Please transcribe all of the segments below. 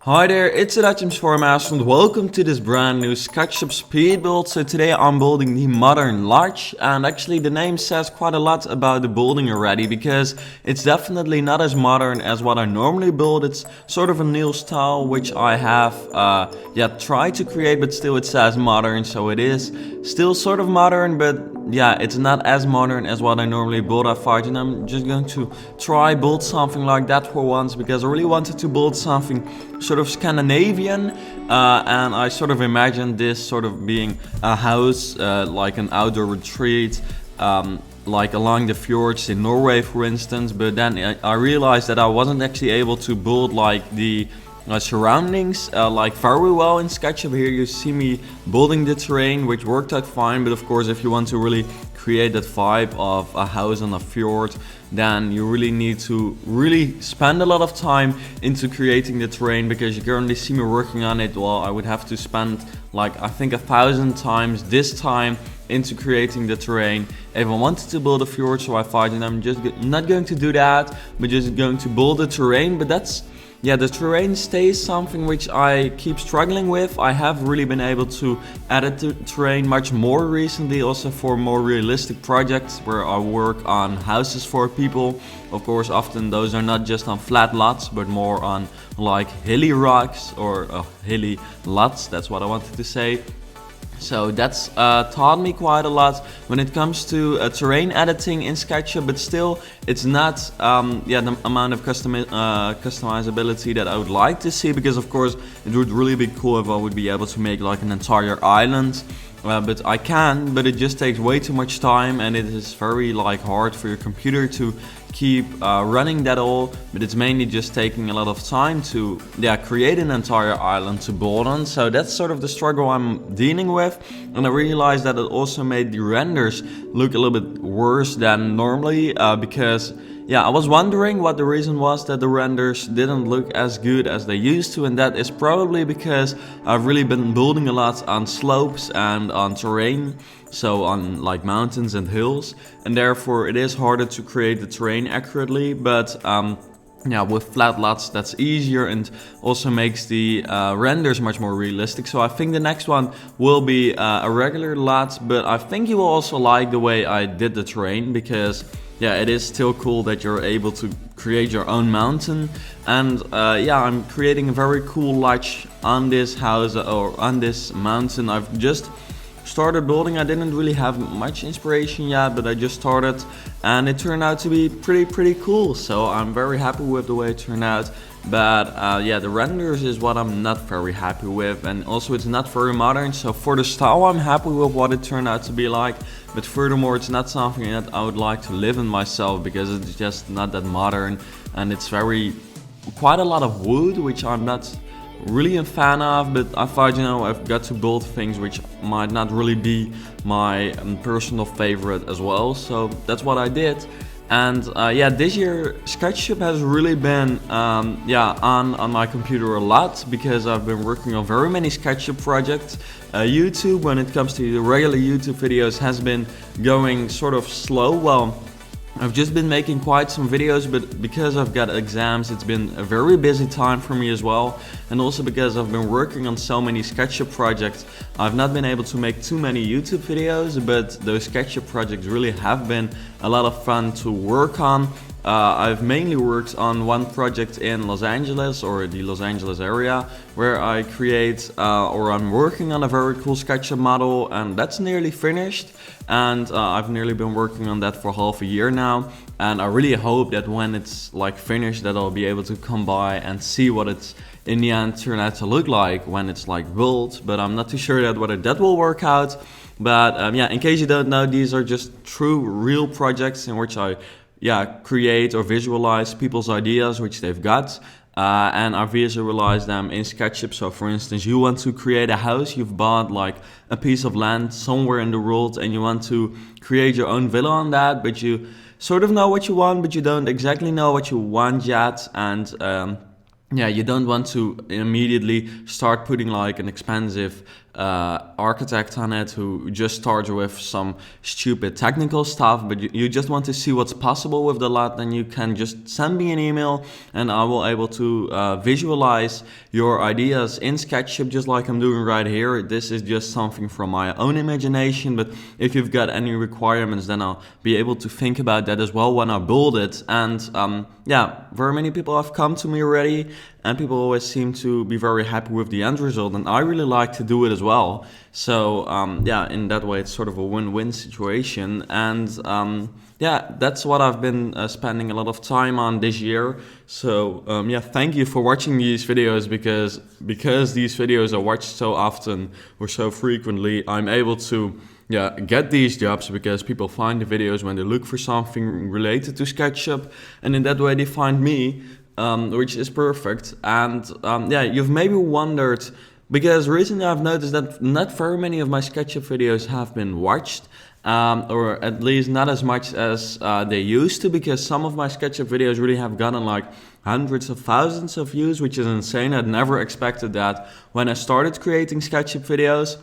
Hi there, it's James Formas and welcome to this brand new Sketchup speed build. So today I'm building the modern lodge, and actually the name says quite a lot about the building already, because it's definitely not as modern as what I normally build. It's sort of a new style which I have tried to create, but still it says modern, so it is still sort of modern, but yeah, it's not as modern as what I normally build. I thought, I'm just going to try build something like that for once, because I really wanted to build something sort of Scandinavian, and I sort of imagined this sort of being a house, like an outdoor retreat, like along the fjords in Norway, for instance. But then I realized that I wasn't actually able to build like the surroundings like very well in SketchUp. Here you see me building the terrain, which worked out fine, but of course if you want to really create that vibe of a house on a fjord, then you really need to really spend a lot of time into creating the terrain, because you currently see me working on it. Well, I would have to spend like I think 1,000 times this time into creating the terrain if I wanted to build a fjord. So I thought, I'm just not going to do that, but just going to build the terrain. But the terrain stays something which I keep struggling with. I have really been able to edit the terrain much more recently, also for more realistic projects where I work on houses for people. Of course, often those are not just on flat lots, but more on like hilly rocks or hilly lots. That's what I wanted to say. So that's taught me quite a lot when it comes to terrain editing in SketchUp, but still it's not the amount of customizability that I would like to see, because of course it would really be cool if I would be able to make like an entire island. But I can, but it just takes way too much time, and it is very hard for your computer to keep running that all. But it's mainly just taking a lot of time to create an entire island to build on. So that's sort of the struggle I'm dealing with, and I realized that it also made the renders look a little bit worse than normally, because I was wondering what the reason was that the renders didn't look as good as they used to, and that is probably because I've really been building a lot on slopes and on terrain, so on like mountains and hills, and therefore it is harder to create the terrain accurately. But with flat lots that's easier, and also makes the renders much more realistic. So I think the next one will be a regular lot, but I think you will also like the way I did the terrain, because it is still cool that you're able to create your own mountain. And I'm creating a very cool lodge on this house, or on this mountain. I've just started building. I didn't really have much inspiration yet, but I just started, and it turned out to be pretty cool. So I'm very happy with the way it turned out. But the renders is what I'm not very happy with, and also it's not very modern. So for the style, I'm happy with what it turned out to be like, but furthermore it's not something that I would like to live in myself, because it's just not that modern, and it's quite a lot of wood, which I'm not really a fan of. But I thought, I've got to build things which might not really be my personal favorite as well. So that's what I did. And this year SketchUp has really been on my computer a lot, because I've been working on very many SketchUp projects. YouTube, when it comes to the regular YouTube videos, has been going sort of slow. Well, I've just been making quite some videos, but because I've got exams, it's been a very busy time for me as well. And also because I've been working on so many SketchUp projects, I've not been able to make too many YouTube videos, but those SketchUp projects really have been a lot of fun to work on. I've mainly worked on one project in Los Angeles, or the Los Angeles area, where I create or I'm working on a very cool SketchUp model, and that's nearly finished. And I've nearly been working on that for half a year now, and I really hope that when it's finished, that I'll be able to come by and see what it's in the end turned out to look like when it's built. But I'm not too sure whether that will work out. But in case you don't know, these are just true real projects in which I create or visualize people's ideas which they've got, and I visualize them in SketchUp. So for instance, you want to create a house, you've bought a piece of land somewhere in the world, and you want to create your own villa on that, but you sort of know what you want, but you don't exactly know what you want yet. And you don't want to immediately start putting an expensive architect on it who just starts with some stupid technical stuff, but you just want to see what's possible with the lot, then you can just send me an email and I will able to visualize your ideas in Sketchup just like I'm doing right here. This is just something from my own imagination, but if you've got any requirements, then I'll be able to think about that as well when I build it. And yeah, very many people have come to me already, and people always seem to be very happy with the end result, and I really like to do it as well. So yeah, in that way it's sort of a win-win situation. And yeah, that's what I've been spending a lot of time on this year. So yeah, thank you for watching these videos, because these videos are watched so often or so frequently, I'm able to get these jobs because people find the videos when they look for something related to Sketchup, and in that way they find me, which is perfect. And yeah, you've maybe wondered, because recently I've noticed that not very many of my Sketchup videos have been watched, or at least not as much as they used to, because some of my Sketchup videos really have gotten like hundreds of thousands of views, which is insane. I'd never expected that when I started creating Sketchup videos.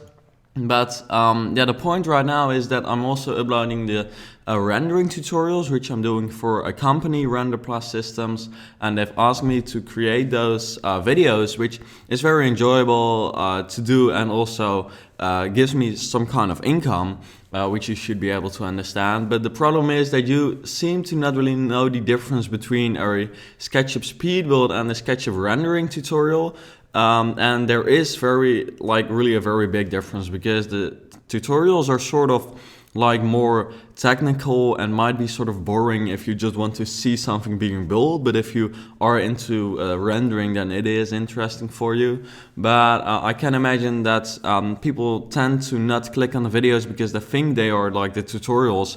But yeah, the point right now is that I'm also uploading the rendering tutorials, which I'm doing for a company, Render Plus Systems, and they've asked me to create those videos, which is very enjoyable to do, and also gives me some kind of income, which you should be able to understand. But the problem is that you seem to not really know the difference between a Sketchup speed build and a Sketchup rendering tutorial. And there is really a very big difference, because the tutorials are sort of like more technical and might be sort of boring if you just want to see something being built, but if you are into rendering, then it is interesting for you. But I can imagine that people tend to not click on the videos because they think they are like the tutorials,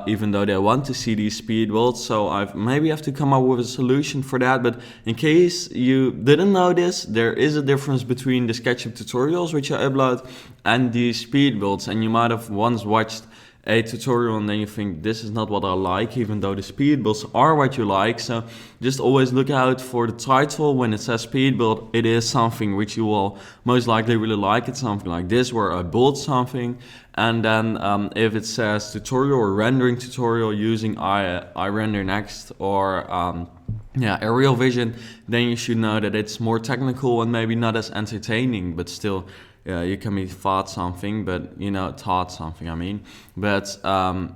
even though they want to see these speed builds. So I maybe have to come up with a solution for that. But in case you didn't know this, there is a difference between the Sketchup tutorials, which I upload, and the speed builds. And you might have once watched a tutorial and then you think this is not what I like, even though the speed builds are what you like. So just always look out for the title. When it says speed build, it is something which you will most likely really like. It's something like this, where I build something. And then if it says tutorial or rendering tutorial using IRender Next or Aerial Vision, then you should know that it's more technical and maybe not as entertaining, but still you can be taught something, I mean. But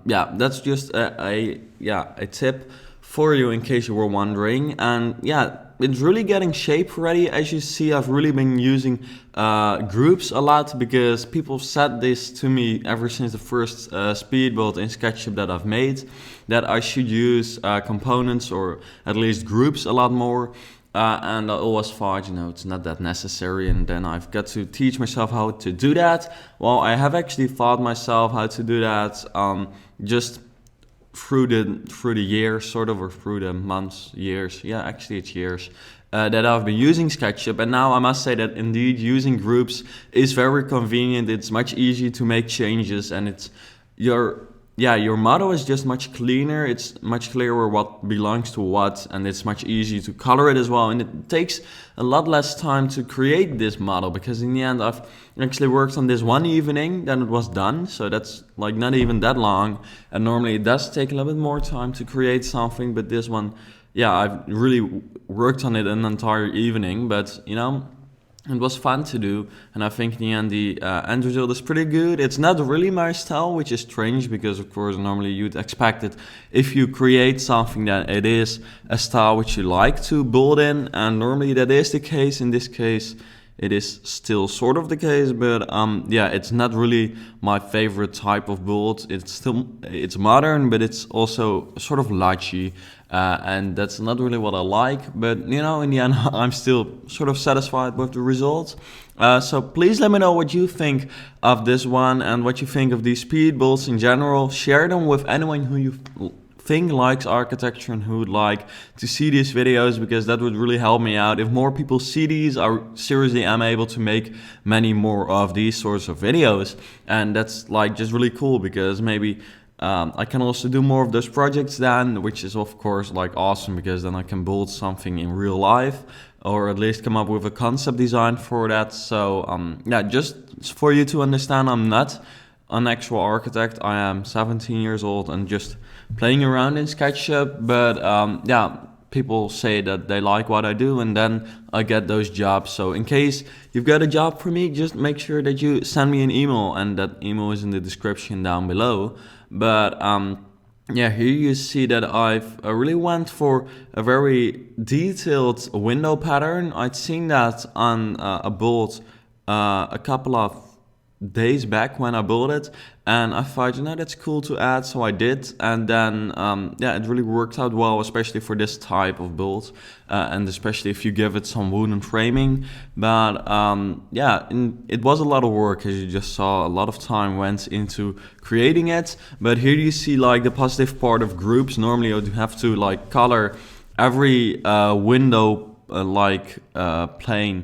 yeah, that's just a tip for you in case you were wondering. And yeah, it's really getting shape already. As you see, I've really been using groups a lot, because people said this to me ever since the first speed build in Sketchup that I've made, that I should use components or at least groups a lot more. And I always thought, it's not that necessary, and then I've got to teach myself how to do that. Well, I have actually taught myself how to do that just through the years, sort of, or through the months, years. Yeah, actually it's years that I've been using Sketchup. And now I must say that indeed using groups is very convenient. It's much easier to make changes, and it's your model is just much cleaner. It's much clearer what belongs to what, and it's much easier to color it as well. And it takes a lot less time to create this model, because in the end I've actually worked on this one evening, then it was done. So that's like not even that long. And normally it does take a little bit more time to create something, but this one, I've really worked on it an entire evening. But it was fun to do, and I think in the end the end result is pretty good. It's not really my style, which is strange, because of course normally you'd expect it if you create something that it is a style which you like to build in, and normally that is the case. In this case it is still sort of the case, but it's not really my favorite type of build. It's modern, but it's also sort of largy, and that's not really what I like. But in the end I'm still sort of satisfied with the results. So please let me know what you think of this one and what you think of these speed builds in general. Share them with anyone who you think likes architecture and who would like to see these videos, because that would really help me out. If more people see these, I seriously am able to make many more of these sorts of videos, and that's like just really cool, because maybe I can also do more of those projects then, which is of course like awesome, because then I can build something in real life, or at least come up with a concept design for that. So yeah, just for you to understand, I'm not an actual architect. I am 17 years old and just playing around in Sketchup, but yeah, people say that they like what I do, and then I get those jobs. So in case you've got a job for me, just make sure that you send me an email, and that email is in the description down below. But yeah, here you see that I've really went for a very detailed window pattern. I'd seen that on a build a couple of days back when I built it, and I thought, that's cool to add, so I did. And then yeah, it really worked out well, especially for this type of build, and especially if you give it some wooden framing. But yeah, it was a lot of work, as you just saw. A lot of time went into creating it. But here you see like the positive part of groups. Normally I would have to like color every window plane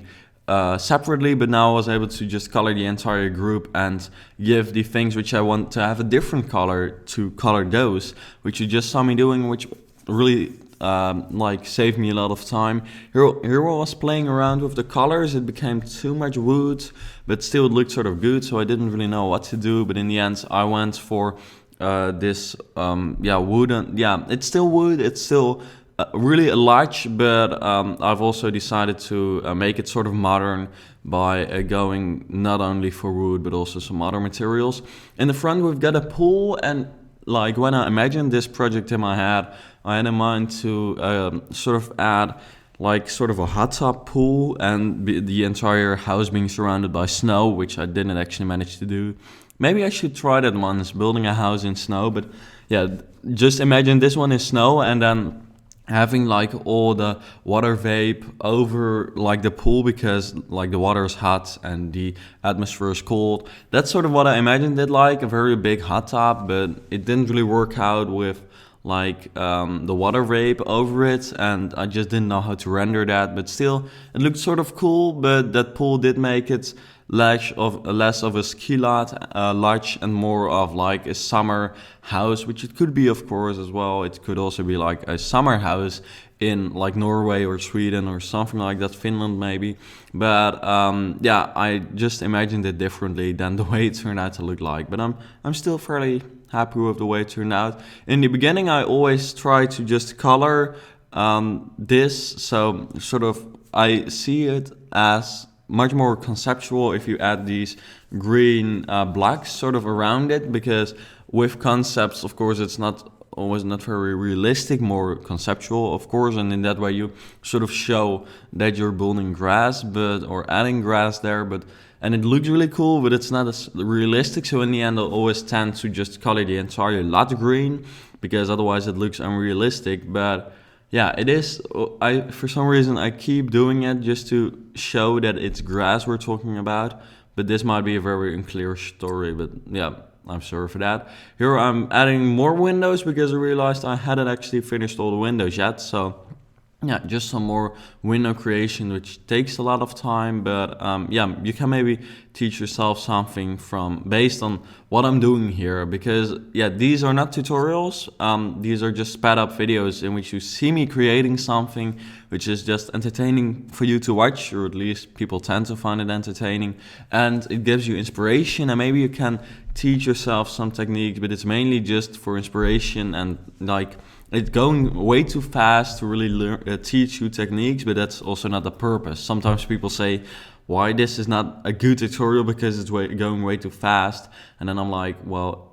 separately, but now I was able to just color the entire group and give the things which I want to have a different color to color those, which you just saw me doing, which really like saved me a lot of time. Here I was playing around with the colors. It became too much wood, but still it looked sort of good, so I didn't really know what to do. But in the end I went for this yeah, wooden, yeah, it's still wood, it's still really a large, but I've also decided to make it sort of modern by going not only for wood but also some other materials. In the front we've got a pool, and like when I imagined this project in my head, I had in mind to sort of add like sort of a hot tub pool, and the entire house being surrounded by snow, which I didn't actually manage to do. Maybe I should try that once, building a house in snow. But yeah, just imagine this one is snow, and then having like all the water vape over like the pool, because like the water is hot and the atmosphere is cold. That's sort of what I imagined it like, a very big hot tub, but it didn't really work out with like the water vape over it, and I just didn't know how to render that. But still, it looked sort of cool. But that pool did make it less of a ski lodge and more of like a summer house, which it could be of course as well. It could also be like a summer house in like Norway or Sweden or something like that, Finland maybe. But yeah, I just imagined it differently than the way it turned out to look like. But I'm still fairly happy with the way it turned out. In the beginning I always try to just color this, so sort of I see it as much more conceptual if you add these green blocks sort of around it, because with concepts, of course, it's not always not very realistic, more conceptual, of course, and in that way you sort of show that you're building grass, or adding grass there, and it looks really cool, but it's not as realistic. So in the end, I'll always tend to just color the entire lot green, because otherwise it looks unrealistic. But yeah, it is. For some reason I keep doing it just to show that it's grass we're talking about. But this might be a very unclear story. But yeah, I'm sorry for that. Here I'm adding more windows because I realized I hadn't actually finished all the windows yet. So yeah, just some more window creation, which takes a lot of time. But yeah, you can maybe teach yourself something based on what I'm doing here, because yeah, these are not tutorials. These are just sped up videos in which you see me creating something which is just entertaining for you to watch, or at least people tend to find it entertaining, and it gives you inspiration, and maybe you can teach yourself some techniques, but it's mainly just for inspiration. And like, it's going way too fast to really teach you techniques, but that's also not the purpose. Sometimes people say, why this is not a good tutorial because it's going way too fast. And then I'm like, well,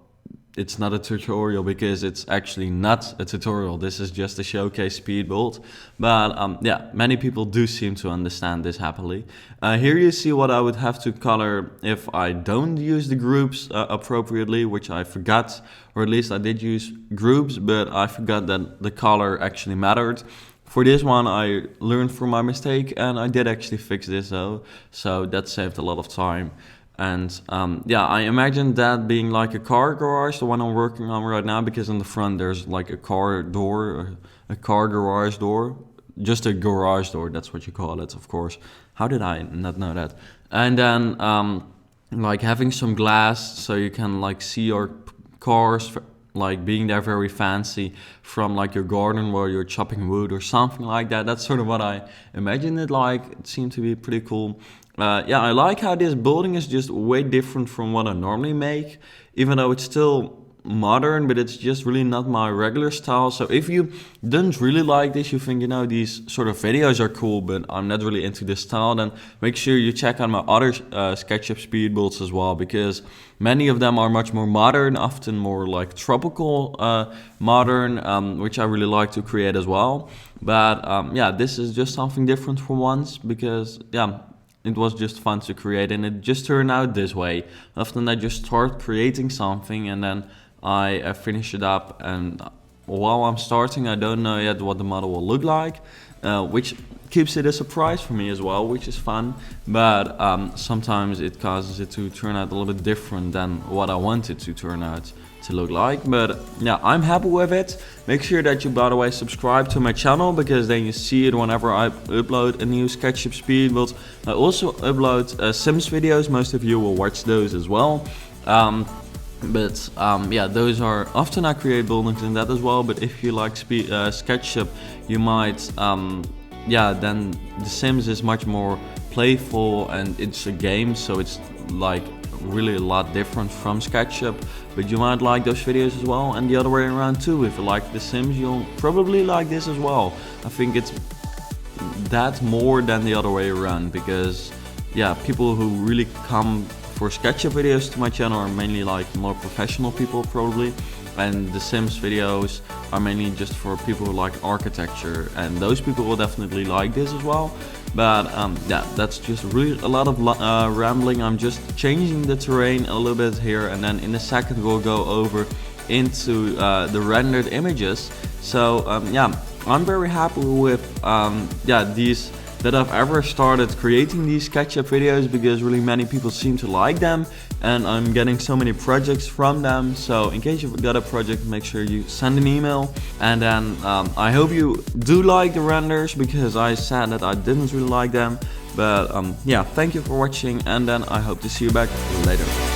it's not a tutorial because it's actually not a tutorial. This is just a showcase speed build. But yeah, many people do seem to understand this happily. Here you see what I would have to color if I don't use the groups appropriately, which I forgot, or at least I did use groups, but I forgot that the color actually mattered. For this one, I learned from my mistake, and I did actually fix this though, so that saved a lot of time. And yeah, I imagine that being like a car garage, the one I'm working on right now, because in the front there's like a car door, a car garage door, just a garage door, that's what you call it, of course. How did I not know that? And then like having some glass so you can like see your cars like being there very fancy from like your garden where you're chopping wood or something like that. That's sort of what I imagined it like. It seemed to be pretty cool. Yeah, I like how this building is just way different from what I normally make, even though it's still modern, but it's just really not my regular style. So if you don't really like this, you think, you know, these sort of videos are cool, but I'm not really into this style, then make sure you check out my other Sketchup speed builds as well, because many of them are much more modern, often more like tropical modern, which I really like to create as well. But yeah, this is just something different for once, because yeah, it was just fun to create, and it just turned out this way. Often I just start creating something and then I finish it up, and while I'm starting, I don't know yet what the model will look like, which keeps it a surprise for me as well, which is fun. But sometimes it causes it to turn out a little bit different than what I want it to turn out to look like. But yeah, I'm happy with it. Make sure that you, by the way, subscribe to my channel, because then you see it whenever I upload a new Sketchup speed build. I also upload Sims videos. Most of you will watch those as well. But yeah, those are often I create buildings in that as well. But if you like Sketchup, you might yeah, then The Sims is much more playful and it's a game, so it's like really a lot different from Sketchup. But you might like those videos as well, and the other way around too. If you like The Sims, you'll probably like this as well. I think it's that more than the other way around, because yeah, people who really come for Sketchup videos to my channel are mainly like more professional people probably, and The Sims videos are mainly just for people who like architecture, and those people will definitely like this as well. But yeah, that's just really a lot of rambling. I'm just changing the terrain a little bit here, and then in a second we'll go over into the rendered images. So yeah, I'm very happy with yeah, these that I've ever started creating these Sketchup videos, because really many people seem to like them, and I'm getting so many projects from them. So in case you've got a project, make sure you send an email. And then I hope you do like the renders, because I said that I didn't really like them. But yeah, thank you for watching, and then I hope to see you back later.